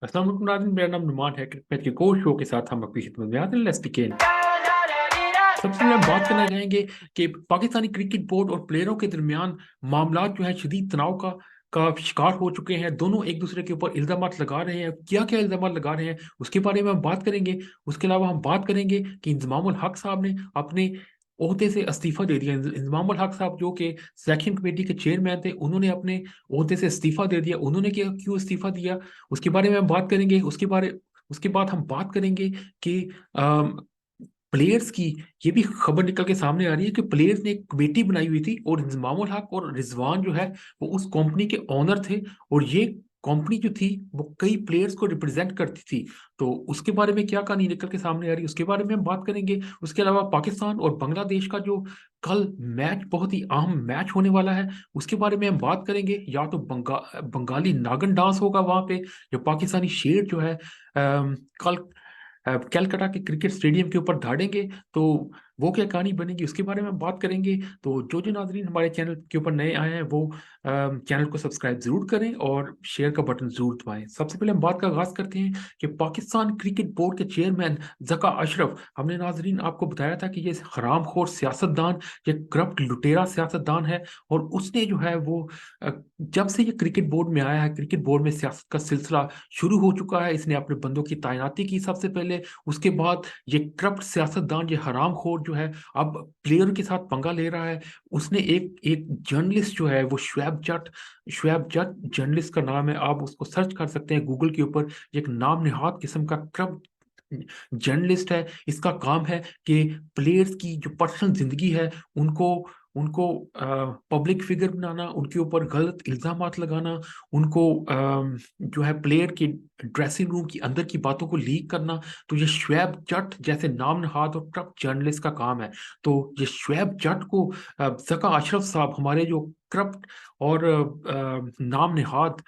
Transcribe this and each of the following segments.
अस्सलाम वालेकुम नाज़रीन, मेरा नाम नुमान है। क्रिकेट के कोच शो के साथ हम आपकी खिदमत में आते हैं। Let's begin. सबसे पहले हम बात करना चाहेंगे कि पाकिस्तानी क्रिकेट बोर्ड और प्लेयरों के दरमियान मामला जो है शदीद तनाव का शिकार हो चुके हैं। दोनों एक दूसरे के ऊपर इल्जाम लगा रहे हैं। क्या क्या इल्जाम लगा रहे हैं उसके बारे में हम बात करेंगे। उसके अलावा हम बात करेंगे कि इंजमामुल हक साहब ने अपने ओहदे से इस्तीफा दे दिया। इंजमामुल हक साहब जो कि सिलेक्शन कमेटी के चेयरमैन थे, उन्होंने अपने ओहदे से इस्तीफा दे दिया। उन्होंने क्या क्यों इस्तीफा दिया उसके बारे में हम बात करेंगे। उसके बाद हम बात करेंगे कि प्लेयर्स की ये भी खबर निकल के सामने आ रही है कि प्लेयर्स ने एक कमेटी बनाई हुई थी और इंजमामुल हक और रिजवान जो है वो उस कंपनी के ओनर थे। और ये कंपनी जो थी वो कई प्लेयर्स को रिप्रेजेंट करती थी। तो उसके बारे में क्या कहानी निकल के सामने आ रही है उसके बारे में हम बात करेंगे। उसके अलावा पाकिस्तान और बांग्लादेश का जो कल मैच, बहुत ही अहम मैच होने वाला है, उसके बारे में हम बात करेंगे। या तो बंगाली नागन डांस होगा वहां पे, या पाकिस्तानी शेर जो है कल कैलकाटा के क्रिकेट स्टेडियम के ऊपर धाड़ेंगे। तो वो क्या कहानी बनेगी उसके बारे में हम बात करेंगे। तो जो जो नाजरीन हमारे चैनल के ऊपर नए आए हैं वो चैनल को सब्सक्राइब जरूर करें और शेयर का बटन जरूर दबाएं। सबसे पहले हम बात का आगाज करते हैं कि पाकिस्तान क्रिकेट बोर्ड के चेयरमैन जका अशरफ, हमने नाजरीन आपको बताया था कि ये हरामखोर सियासतदान, ये करप्ट लुटेरा सियासतदान है। और उसने जो है वो जब से ये क्रिकेट बोर्ड में आया है, क्रिकेट बोर्ड में सियासत का सिलसिला शुरू हो चुका है। इसने अपने बंदों की तैनाती की सबसे पहले, उसके बाद ये करप्ट सियासतदान, ये हरामखोर जो है अब प्लेयर के साथ पंगा ले रहा है। उसने एक एक जर्नलिस्ट जो है वो शुएब जट जर्नलिस्ट का नाम है, आप उसको सर्च कर सकते हैं गूगल के ऊपर। ये एक नाम निहाद किस्म का करप्ट जर्नलिस्ट है। इसका काम है कि प्लेयर्स की जो पर्सनल जिंदगी है उनको उनको पब्लिक फिगर बनाना, उनके ऊपर गलत इल्जामात लगाना, उनको जो है प्लेयर की ड्रेसिंग रूम की अंदर की बातों को लीक करना। तो ये शुएब जट जैसे नाम नहाद और टॉप जर्नलिस्ट का काम है। तो ये शुएब जट को जका अशरफ साहब, हमारे जो करप्ट और नाम नहाद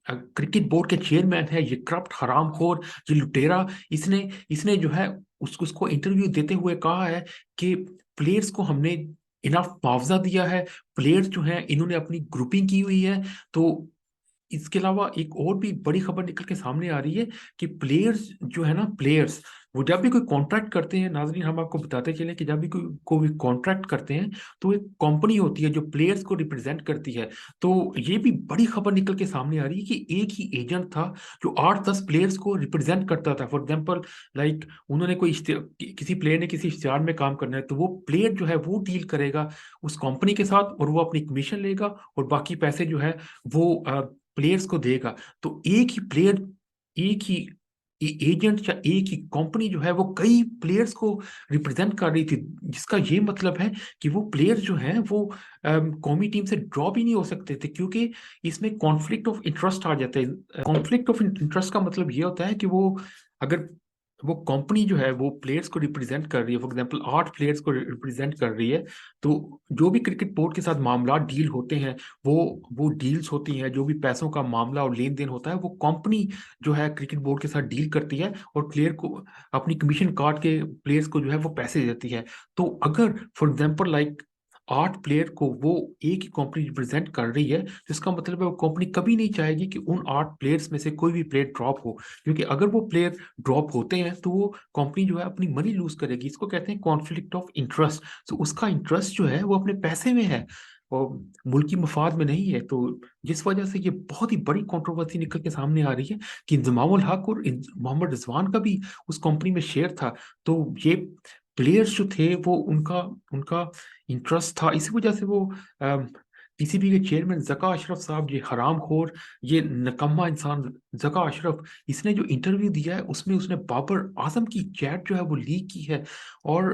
क्रिकेट बोर्ड के चेयरमैन है, ये करप्ट हरामखोर, ये लुटेरा, इसने इसने जो है उसको इंटरव्यू देते हुए कहा है कि प्लेयर्स को हमने इनफ मुआवजा दिया है, प्लेयर्स जो हैं इन्होंने अपनी ग्रुपिंग की हुई है। तो इसके अलावा एक और भी बड़ी खबर निकल के सामने आ रही है कि प्लेयर्स जो है ना, प्लेयर्स वो जब भी कोई कॉन्ट्रैक्ट करते हैं, नाजरीन हम आपको बताते चले कि जब भी कोई कॉन्ट्रैक्ट करते हैं तो एक कंपनी होती है जो प्लेयर्स को रिप्रेजेंट करती है। तो ये भी बड़ी खबर निकल के सामने आ रही है कि एक ही एजेंट था जो 8-10 प्लेयर्स को रिप्रेजेंट करता था। फॉर एग्जाम्पल, लाइक उन्होंने किसी प्लेयर ने किसी इश्तिहार में काम करना है तो वो प्लेयर जो है वो डील करेगा उस कंपनी के साथ और वो अपनी कमीशन लेगा और बाकी पैसे जो है वो प्लेयर्स को देगा। तो एक ही प्लेयर, एक ही एजेंट या एक ही कंपनी जो है वो कई प्लेयर्स को रिप्रेजेंट कर रही थी, जिसका ये मतलब है कि वो प्लेयर्स जो हैं वो कौमी टीम से ड्रॉप ही नहीं हो सकते थे, क्योंकि इसमें कॉन्फ्लिक्ट ऑफ इंटरेस्ट आ जाता है। कॉन्फ्लिक्ट ऑफ इंटरेस्ट का मतलब ये होता है कि वो, अगर वो कंपनी जो है वो प्लेयर्स को रिप्रेजेंट कर रही है, फॉर एग्जांपल 8 प्लेयर्स को रिप्रेजेंट कर रही है, तो जो भी क्रिकेट बोर्ड के साथ मामला डील होते हैं, वो वो डील्स होती हैं, जो भी पैसों का मामला और लेन देन होता है वो कंपनी जो है क्रिकेट बोर्ड के साथ डील करती है और प्लेयर को अपनी कमीशन काट के प्लेयर्स को जो है वो पैसे देती है। तो अगर फॉर एग्जांपल लाइक 8 प्लेयर को वो एक ही कंपनी रिप्रेजेंट कर रही है, तो इसका मतलब है वो कंपनी कभी नहीं चाहेगी कि उन 8 प्लेयर्स में से कोई भी प्लेयर ड्रॉप हो, क्योंकि अगर वो प्लेयर ड्रॉप होते हैं तो वो कंपनी जो है अपनी मनी लूज करेगी। इसको कहते हैं कॉन्फ्लिक्ट ऑफ इंटरेस्ट। तो उसका इंटरेस्ट जो है वो अपने पैसे में है और मुल्की मफाद में नहीं है। तो जिस वजह से ये बहुत ही बड़ी कंट्रोवर्सी निकल के सामने आ रही है कि इंजमामुल हक और मोहम्मद रिजवान का भी उस कंपनी में शेयर था। तो ये प्लेयर्स जो थे वो उनका उनका इंटरेस्ट था, इसी वजह से वो पीसीबी के चेयरमैन जका अशरफ साहब, ये हरामखोर, ये नकम्मा इंसान जका अशरफ, इसने जो इंटरव्यू दिया है उसमें उसने बाबर आजम की चैट जो है वो लीक की है। और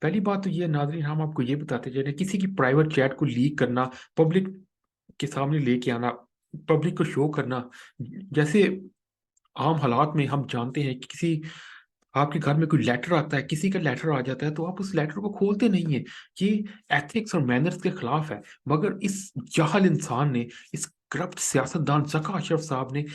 पहली बात तो ये नाजरीन, हम आपको ये बताते जा रहे हैं, किसी की प्राइवेट चैट को लीक करना, पब्लिक के सामने लेके आना, पब्लिक को शो करना, जैसे आम हालात में हम जानते हैं कि किसी आपके घर में कोई लेटर आता है, किसी का लेटर आ जाता है तो आप उस लेटर को खोलते नहीं है। ये एथिक्स और मैनर्स के खिलाफ है। मगर इस जाहल इंसान ने, इस करप्ट सियासतदान जका अशरफ साहब ने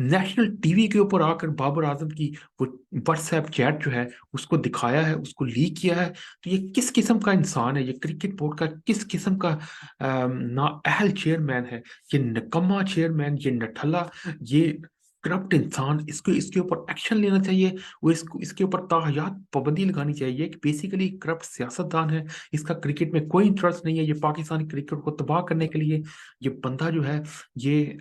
नेशनल टीवी के ऊपर आकर बाबर आजम की वो व्हाट्सएप चैट जो है उसको दिखाया है, उसको लीक किया है। तो ये किस किस्म का इंसान है, ये क्रिकेट बोर्ड का किस किस्म का नाअहल चेयरमैन है, ये निकम्मा चेयरमैन, ये नठल्ला, ये करप्ट इंसान, इसको इसके ऊपर एक्शन लेना चाहिए। वो इसके ऊपर ताहयात पाबंदी लगानी चाहिए कि बेसिकली करप्ट सियासतदान है, इसका क्रिकेट में कोई इंटरेस्ट नहीं है, ये पाकिस्तानी क्रिकेट को तबाह करने के लिए ये बंदा जो है ये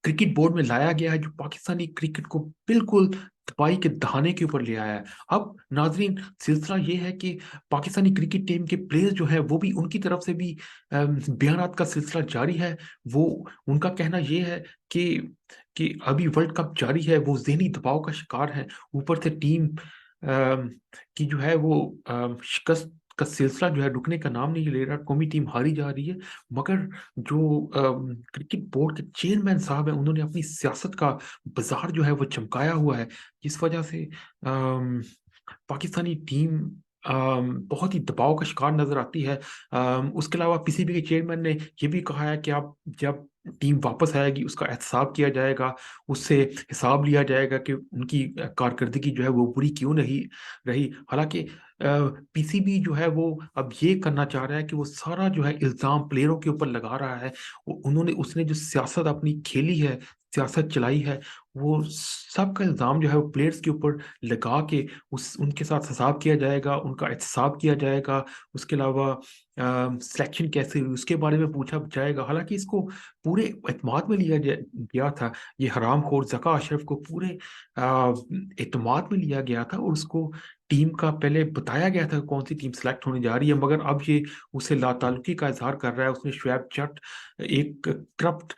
क्रिकेट बोर्ड में लाया गया है, जो पाकिस्तानी क्रिकेट को बिल्कुल तबाही के दहाने के ऊपर ले आया है। अब नाजरीन, सिलसिला ये है कि पाकिस्तानी क्रिकेट टीम के प्लेयर्स जो है वो भी, उनकी तरफ से भी बयानात का सिलसिला जारी है। वो उनका कहना ये है कि अभी वर्ल्ड कप जारी है, वो जहनी दबाव का शिकार है, ऊपर से टीम की जो है वो शिकस्त का सिलसिला जो है रुकने का नाम नहीं ले रहा, कौमी टीम हारी जा रही है। मगर जो क्रिकेट बोर्ड के चेयरमैन साहब हैं, उन्होंने अपनी सियासत का बाजार जो है वो चमकाया हुआ है, जिस वजह से पाकिस्तानी टीम बहुत ही दबाव का शिकार नजर आती है। उसके अलावा पीसीबी के चेयरमैन ने यह भी कहा है कि आप जब टीम वापस आएगी उसका एहतसाब किया जाएगा, उससे हिसाब लिया जाएगा कि उनकी कारकर्दगी जो है वो बुरी क्यों नहीं रही। हालांकि पीसीबी जो है वो अब ये करना चाह रहा है कि वो सारा जो है इल्जाम प्लेयरों के ऊपर लगा रहा है। उसने जो सियासत अपनी खेली है, सियासत चलाई है, वो सब का इल्जाम जो है वो प्लेयर्स के ऊपर लगा के उनके साथ हिसाब किया जाएगा, उनका एहतसाब किया जाएगा। उसके अलावा सिलेक्शन कैसे हुई उसके बारे में पूछा जाएगा। हालांकि इसको पूरे एतमाद में गया था, ये हरामखोर जका अशरफ को पूरे एतमाद में लिया गया था, और उसको टीम का पहले बताया गया था कौन सी टीम सेलेक्ट होने जा रही है, मगर अब ये उससे लाताल्लुकी का इजहार कर रहा है। उसने शुएब जट, एक करप्ट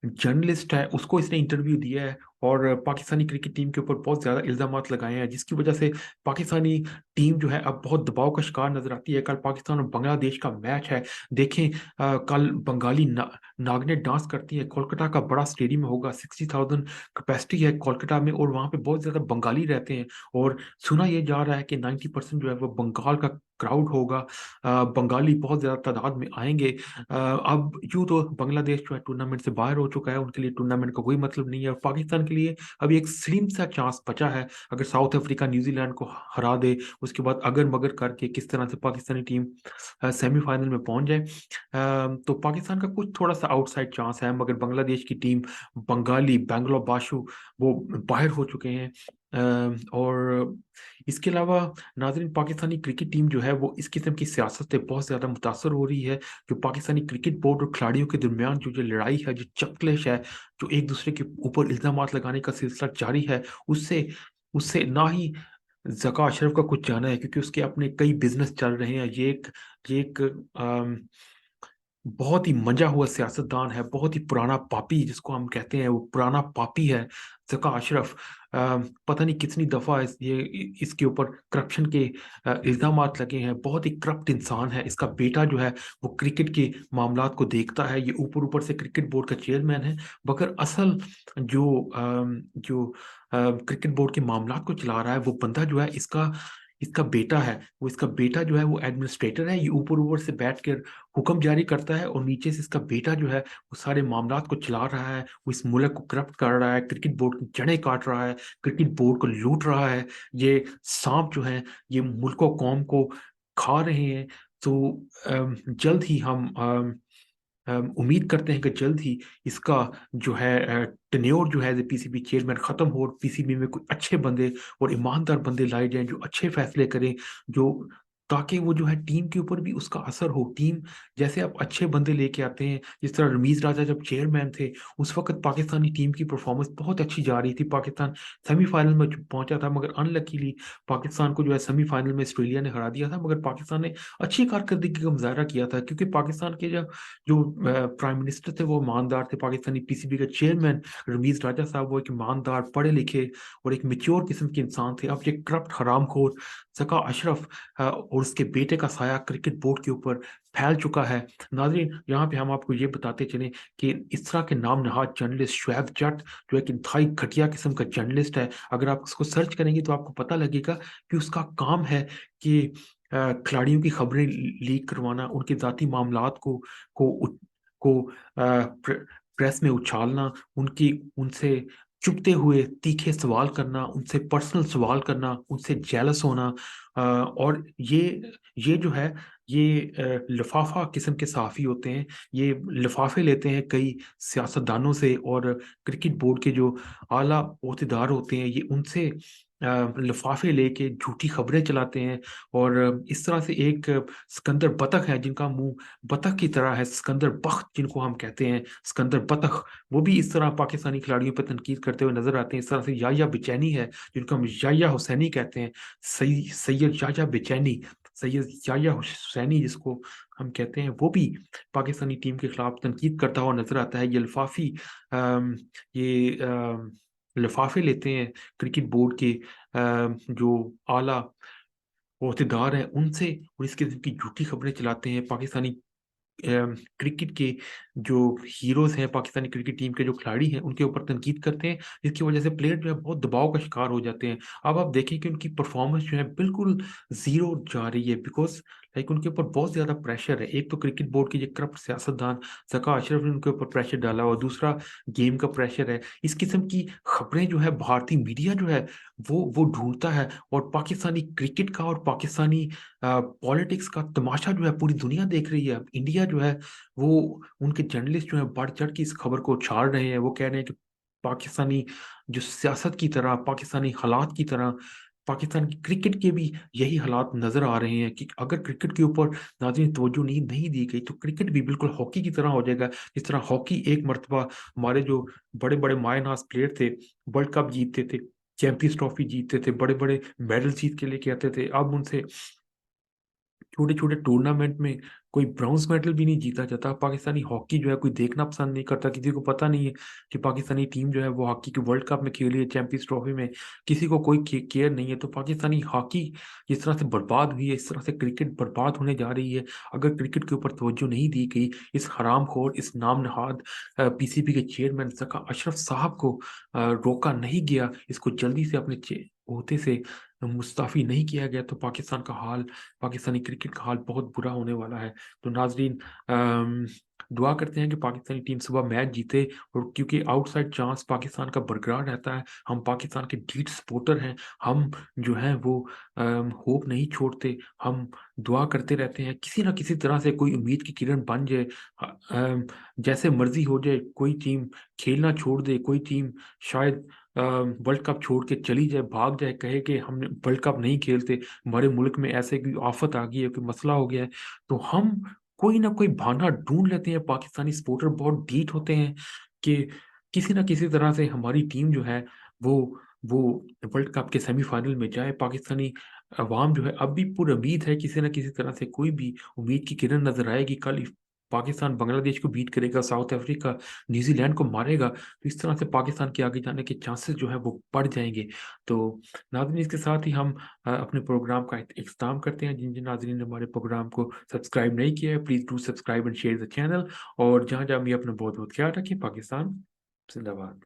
जर्नलिस्ट है, उसको इसने इंटरव्यू दिया है और पाकिस्तानी क्रिकेट टीम के ऊपर बहुत ज्यादा इल्जामात लगाए हैं, जिसकी वजह से पाकिस्तानी टीम जो है अब बहुत दबाव का शिकार नजर आती है। कल पाकिस्तान और बांग्लादेश का मैच है, देखें कल बंगाली नागने डांस करती है। कोलकाता का बड़ा स्टेडियम होगा, 60,000 कैपेसिटी है कोलकाता में, और वहाँ पे बहुत ज्यादा बंगाली रहते हैं, और सुना यह जा रहा है कि 90% जो है वो बंगाल का क्राउड होगा। बंगाली बहुत ज्यादा तादाद में आएंगे। अब यूं तो बांग्लादेश जो है टूर्नामेंट से बाहर हो चुका है, उनके लिए टूर्नामेंट का कोई मतलब नहीं है, और पाकिस्तान के लिए अभी एक स्लिम सा चांस बचा है। अगर साउथ अफ्रीका न्यूजीलैंड को हरा दे, उसके बाद अगर मगर करके किस तरह से पाकिस्तानी टीम सेमीफाइनल में पहुंच जाए, तो पाकिस्तान का कुछ थोड़ा सा आउटसाइड चांस है। मगर बांग्लादेश की टीम, बंगाली बैंगलोर बाशु, वो बाहर हो चुके हैं। और इसके अलावा नाजरीन, पाकिस्तानी क्रिकेट टीम जो है वो इस किस्म की सियासत से बहुत ज्यादा मुतासर हो रही है। जो पाकिस्तानी क्रिकेट बोर्ड और खिलाड़ियों के दरमियान जो जो लड़ाई है, जो चकलेश है, जो एक दूसरे के ऊपर इल्जामात लगाने का सिलसिला जारी है, उससे उससे ना ही जका अशरफ का कुछ जाना है, क्योंकि उसके अपने कई बिजनेस चल रहे हैं। ये एक बहुत ही मंजा हुआ सियासतदान है, बहुत ही पुराना पापी जिसको हम कहते हैं, वो पुराना पापी है जका अशरफ। पता नहीं कितनी दफा इसके ऊपर करप्शन के इल्जामात लगे हैं। बहुत ही करप्ट इंसान है। इसका बेटा जो है वो क्रिकेट के मामलात को देखता है, ये ऊपर ऊपर से क्रिकेट बोर्ड का चेयरमैन है, मगर असल जो क्रिकेट बोर्ड के मामलात को चला रहा है वो बंदा जो है, इसका इसका बेटा है। वो इसका बेटा जो है वो एडमिनिस्ट्रेटर है, ये ऊपर ऊपर से बैठ कर हुक्म जारी करता है, और नीचे से इसका बेटा जो है वो सारे मामलात को चला रहा है, वो इस मुल्क को करप्ट कर रहा है, क्रिकेट बोर्ड की जड़ें काट रहा है, क्रिकेट बोर्ड को लूट रहा है। ये सांप जो है ये मुल्क और कौम को खा रहे हैं। तो जल्द ही हम उम्मीद करते हैं कि जल्द ही इसका जो है टेन्योर जो है पीसीबी चेयरमैन खत्म हो, और पीसीबी में कुछ अच्छे बंदे और ईमानदार बंदे लाए जाएं जो अच्छे फैसले करें, जो ताकि वो जो है टीम के ऊपर भी उसका असर हो। टीम जैसे आप अच्छे बंदे लेके आते हैं, जिस तरह रमीज राजा जब चेयरमैन थे उस वक्त पाकिस्तानी टीम की परफॉर्मेंस बहुत अच्छी जा रही थी, पाकिस्तान सेमीफाइनल में पहुंचा था, मगर अनलकीली पाकिस्तान को जो है सेमीफाइनल में ऑस्ट्रेलिया ने हरा दिया था। मगर पाकिस्तान ने अच्छी कारकर्दगी का मुजाहरा किया था, क्योंकि पाकिस्तान के जो जो प्राइम मिनिस्टर थे वो ईमानदार थे। पाकिस्तानी पीसीबी का चेयरमैन रमीज राजा साहब वो एक ईमानदार, पढ़े लिखे और एक मेच्योर किस्म के इंसान थे। अब ये करप्ट हरामखोर जका अशरफ और उसके बेटे का साया क्रिकेट बोर्ड के ऊपर फैल चुका है। नाजरीन, यहाँ पे हम आपको ये बताते चलें कि इस तरह के नाम नहाद जर्नलिस्ट शुएब जट, जो एक इंतहाई घटिया किस्म का जर्नलिस्ट है, अगर आप उसको सर्च करेंगे तो आपको पता लगेगा कि उसका काम है कि खिलाड़ियों की खबरें लीक करवाना, उनके जाती मामलात को को प्रेस में उछालना, उनकी उनसे चुभते हुए तीखे सवाल करना, उनसे पर्सनल सवाल करना, उनसे जेलस होना, और ये जो है ये लिफाफा किस्म के सहाफ़ी होते हैं। ये लिफाफे लेते हैं कई सियासतदानों से और क्रिकेट बोर्ड के जो आला ओहदेदार होते हैं, ये उनसे लिफाफे लेके झूठी खबरें चलाते हैं। और इस तरह से एक सिकंदर बतख है जिनका मुंह बतख की तरह है, सिकंदर बख्त जिनको हम कहते हैं, सिकंदर बतख, वो भी इस तरह पाकिस्तानी खिलाड़ियों पर तनकीद करते हुए नजर आते हैं। इस तरह से याया बेचैनी है जिनको हम याया हुसैनी कहते हैं, सैयद याया बेचैनी, सैयद याया हुसैनी जिसको हम कहते हैं, वो भी पाकिस्तानी टीम के खिलाफ तनकीद करता हुआ नजर आता है। ये लिफाफी अम, ये लिफाफे लेते हैं क्रिकेट बोर्ड के जो आला ओहदेदार हैं उनसे, और इस किस्म की झूठी खबरें चलाते हैं। पाकिस्तानी क्रिकेट के जो हीरोज हैं, पाकिस्तानी क्रिकेट टीम के जो खिलाड़ी हैं, उनके ऊपर तनकीद करते हैं, जिसकी वजह से प्लेयर जो है बहुत दबाव का शिकार हो जाते हैं। अब आप देखें कि उनकी परफॉर्मेंस जो है बिल्कुल जीरो जा रही है, बिकॉज लाइक उनके ऊपर बहुत ज्यादा प्रेशर है। एक तो क्रिकेट बोर्ड के ये करप्ट सियासतदान जका अशरफ ने उनके ऊपर प्रेशर डाला, और दूसरा गेम का प्रेशर है। इस किस्म की खबरें जो है भारतीय मीडिया जो है वो ढूंढता है, और पाकिस्तानी क्रिकेट का और पाकिस्तानी पॉलिटिक्स का तमाशा जो है पूरी दुनिया देख रही है। अब इंडिया जो है वो, उनके जर्नलिस्ट जो है बढ़ चढ़ के इस खबर को उछाल रहे हैं। वो कह रहे हैं कि पाकिस्तानी जो सियासत की तरह, पाकिस्तानी हालात की तरह, पाकिस्तान की क्रिकेट के भी यही हालात नजर आ रहे हैं कि अगर क्रिकेट के ऊपर नाज़रीन तवज्जो नहीं दी गई तो क्रिकेट भी बिल्कुल हॉकी की तरह हो जाएगा। जिस तरह हॉकी एक मर्तबा हमारे जो बड़े बड़े मायनाज प्लेयर थे वर्ल्ड कप जीतते थे, चैंपियंस ट्रॉफी जीतते थे, बड़े बड़े मेडल जीत के लेके आते थे, अब उनसे छोटे छोटे टूर्नामेंट में कोई ब्रॉन्ज मेडल भी नहीं जीता जाता। पाकिस्तानी हॉकी जो है कोई देखना पसंद नहीं करता, किसी को पता नहीं है कि पाकिस्तानी टीम जो है वो हॉकी के वर्ल्ड कप में खेली है, चैंपियंस ट्रॉफी में, किसी को कोई केयर नहीं है। तो पाकिस्तानी हॉकी जिस तरह से बर्बाद हुई है, इस तरह से क्रिकेट बर्बाद होने जा रही है अगर क्रिकेट के ऊपर तवज्जो नहीं दी गई। इस हरामखोर, इस नाम नहाद पीसीबी के चेयरमैन ज़का अशरफ साहब को रोका नहीं गया, इसको जल्दी से अपने ओहदे से मुस्ताफी नहीं किया गया, तो पाकिस्तान का हाल, पाकिस्तानी क्रिकेट का हाल बहुत बुरा होने वाला है। तो नाजरीन, दुआ करते हैं कि पाकिस्तानी टीम सुबह मैच जीते, और क्योंकि आउटसाइड चांस पाकिस्तान का बरकरार रहता है, हम पाकिस्तान के ढीठ सपोर्टर हैं, हम जो हैं वो होप नहीं छोड़ते, हम दुआ करते रहते हैं किसी ना किसी तरह से कोई उम्मीद की किरण बन जाए। जैसे मर्जी हो जाए, कोई टीम खेलना छोड़ दे, कोई टीम शायद वर्ल्ड कप छोड़ के चली जाए, भाग जाए, कहे कि हमने वर्ल्ड कप नहीं खेलते, हमारे मुल्क में ऐसे कोई आफत आ गई है, कोई मसला हो गया है, तो हम कोई ना कोई बहाना ढूंढ लेते हैं। पाकिस्तानी सपोर्टर बहुत ढीठ होते हैं कि किसी ना किसी तरह से हमारी टीम जो है वो वो वर्ल्ड कप के सेमीफाइनल में जाए। पाकिस्तानी अवाम जो है अब भी पूरी उम्मीद है, किसी ना किसी तरह से कोई भी उम्मीद की किरण नजर आएगी। कल पाकिस्तान बांग्लादेश को बीट करेगा, साउथ अफ्रीका न्यूजीलैंड को मारेगा, तो इस तरह से पाकिस्तान के आगे जाने के चांसेस जो है वो बढ़ जाएंगे। तो नाज़रीन, इसके साथ ही हम अपने प्रोग्राम का इख्तिताम करते हैं। जिन जिन नाज़रीन ने हमारे प्रोग्राम को सब्सक्राइब नहीं किया है, please do subscribe and share the channel. और जहाँ जहाँ भी अपना बहुत बहुत ख्याल रखें। पाकिस्तान जिंदाबाद।